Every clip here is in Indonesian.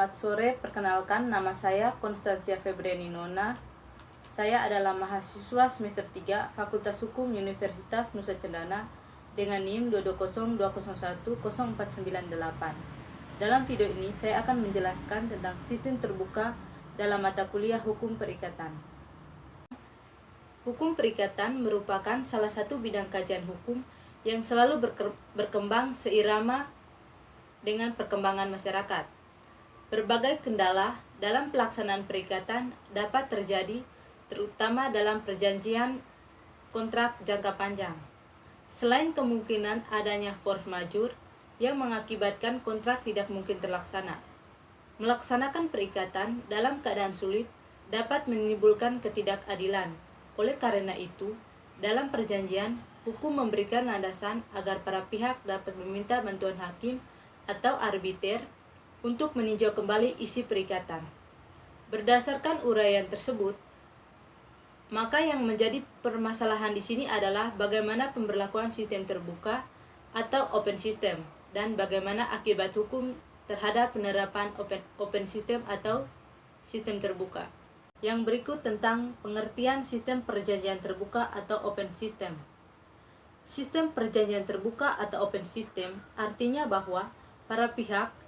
Selamat sore, perkenalkan nama saya Konstansia Febriani Nona. Saya adalah mahasiswa semester 3 Fakultas Hukum Universitas Nusa Cendana dengan NIM 22020104998. Dalam video ini saya akan menjelaskan tentang sistem terbuka dalam mata kuliah Hukum Perikatan. Hukum Perikatan merupakan salah satu bidang kajian hukum yang selalu berkembang seirama dengan perkembangan masyarakat. Berbagai kendala dalam pelaksanaan perikatan dapat terjadi, terutama dalam perjanjian kontrak jangka panjang. Selain kemungkinan adanya force majeure yang mengakibatkan kontrak tidak mungkin terlaksana, melaksanakan perikatan dalam keadaan sulit dapat menimbulkan ketidakadilan. Oleh karena itu, dalam perjanjian, hukum memberikan landasan agar para pihak dapat meminta bantuan hakim atau arbiter untuk meninjau kembali isi perikatan. Berdasarkan uraian tersebut, maka yang menjadi permasalahan di sini adalah bagaimana pemberlakuan sistem terbuka atau open system dan bagaimana akibat hukum terhadap penerapan open system atau sistem terbuka. Yang berikut tentang pengertian sistem perjanjian terbuka atau open system. Sistem perjanjian terbuka atau open system artinya bahwa para pihak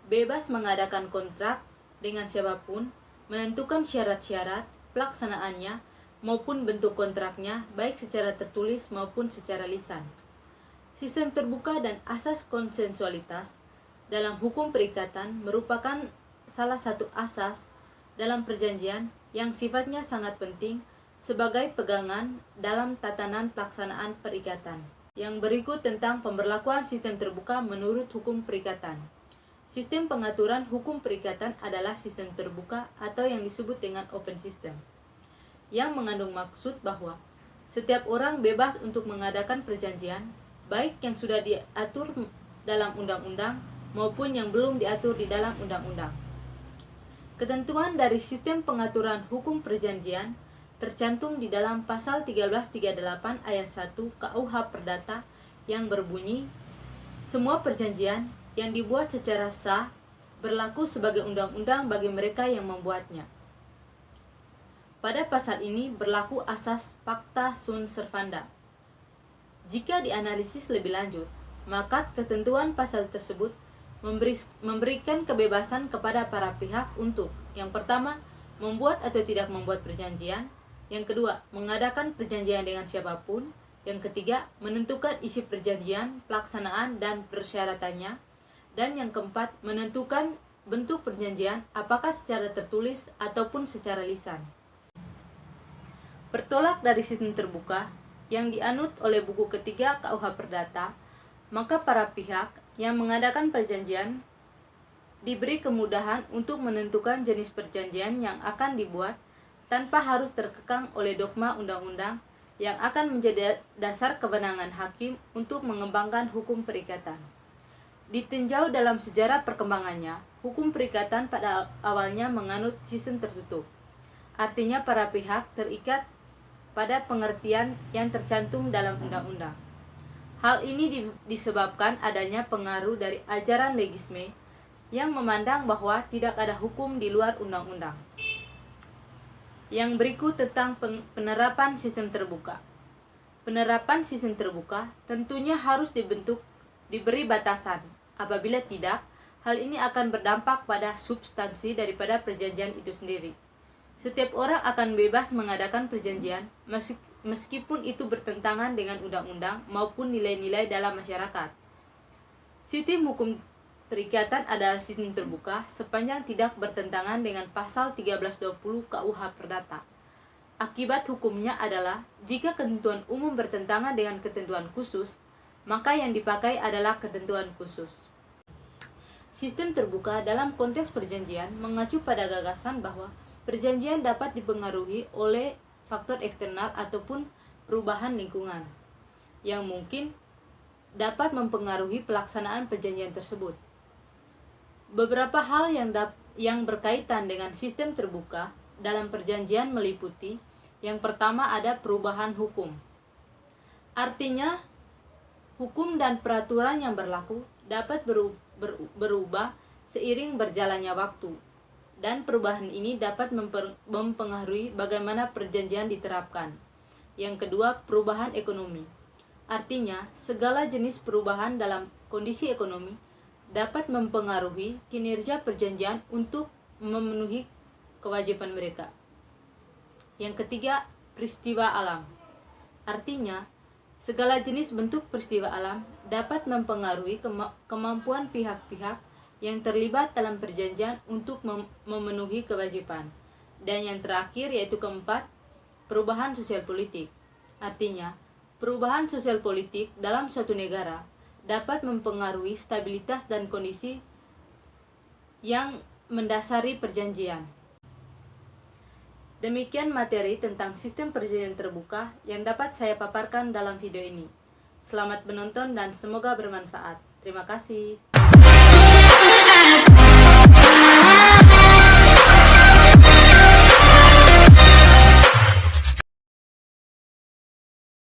bebas mengadakan kontrak dengan siapapun, menentukan syarat-syarat pelaksanaannya maupun bentuk kontraknya baik secara tertulis maupun secara lisan. Sistem terbuka dan asas konsensualitas dalam hukum perikatan merupakan salah satu asas dalam perjanjian yang sifatnya sangat penting sebagai pegangan dalam tatanan pelaksanaan perikatan. Yang berikut tentang pemberlakuan sistem terbuka menurut hukum perikatan. Sistem pengaturan hukum perikatan adalah sistem terbuka atau yang disebut dengan open system, yang mengandung maksud bahwa setiap orang bebas untuk mengadakan perjanjian, baik yang sudah diatur dalam undang-undang maupun yang belum diatur di dalam undang-undang. Ketentuan dari sistem pengaturan hukum perjanjian tercantum di dalam pasal 1338 ayat 1 KUH Perdata yang berbunyi, semua perjanjian yang dibuat secara sah berlaku sebagai undang-undang bagi mereka yang membuatnya. Pada pasal ini berlaku asas pacta sunt servanda. Jika dianalisis lebih lanjut, maka ketentuan pasal tersebut memberikan kebebasan kepada para pihak untuk, yang pertama, membuat atau tidak membuat perjanjian, yang kedua, mengadakan perjanjian dengan siapapun, yang ketiga, menentukan isi perjanjian, pelaksanaan, dan persyaratannya, dan yang keempat, menentukan bentuk perjanjian apakah secara tertulis ataupun secara lisan. Bertolak dari sistem terbuka yang dianut oleh buku ketiga KUH Perdata, maka para pihak yang mengadakan perjanjian diberi kemudahan untuk menentukan jenis perjanjian yang akan dibuat tanpa harus terkekang oleh dogma undang-undang yang akan menjadi dasar kewenangan hakim untuk mengembangkan hukum perikatan. Ditinjau dalam sejarah perkembangannya, hukum perikatan pada awalnya menganut sistem tertutup. Artinya para pihak terikat pada pengertian yang tercantum dalam undang-undang. Hal ini disebabkan adanya pengaruh dari ajaran legisme yang memandang bahwa tidak ada hukum di luar undang-undang. Yang berikut tentang penerapan sistem terbuka. Penerapan sistem terbuka tentunya harus diberi batasan. Apabila tidak, hal ini akan berdampak pada substansi daripada perjanjian itu sendiri. Setiap orang akan bebas mengadakan perjanjian meskipun itu bertentangan dengan undang-undang maupun nilai-nilai dalam masyarakat. Sistem hukum perikatan adalah sistem terbuka sepanjang tidak bertentangan dengan pasal 1320 KUH Perdata. Akibat hukumnya adalah jika ketentuan umum bertentangan dengan ketentuan khusus, maka yang dipakai adalah ketentuan khusus. Sistem terbuka dalam konteks perjanjian mengacu pada gagasan bahwa perjanjian dapat dipengaruhi oleh faktor eksternal ataupun perubahan lingkungan yang mungkin dapat mempengaruhi pelaksanaan perjanjian tersebut. Beberapa hal yang berkaitan dengan sistem terbuka dalam perjanjian meliputi, yang pertama ada perubahan hukum. Artinya, hukum dan peraturan yang berlaku dapat berubah seiring berjalannya waktu, dan perubahan ini dapat mempengaruhi bagaimana perjanjian diterapkan. Yang kedua, perubahan ekonomi. Artinya, segala jenis perubahan dalam kondisi ekonomi dapat mempengaruhi kinerja perjanjian untuk memenuhi kewajiban mereka. Yang ketiga, peristiwa alam. Artinya, segala jenis bentuk peristiwa alam dapat mempengaruhi kemampuan pihak-pihak yang terlibat dalam perjanjian untuk memenuhi kewajiban. Dan yang terakhir, yaitu keempat, perubahan sosial politik. Artinya, perubahan sosial politik dalam suatu negara dapat mempengaruhi stabilitas dan kondisi yang mendasari perjanjian. Demikian materi tentang sistem perjanjian terbuka yang dapat saya paparkan dalam video ini. Selamat menonton dan semoga bermanfaat. Terima kasih.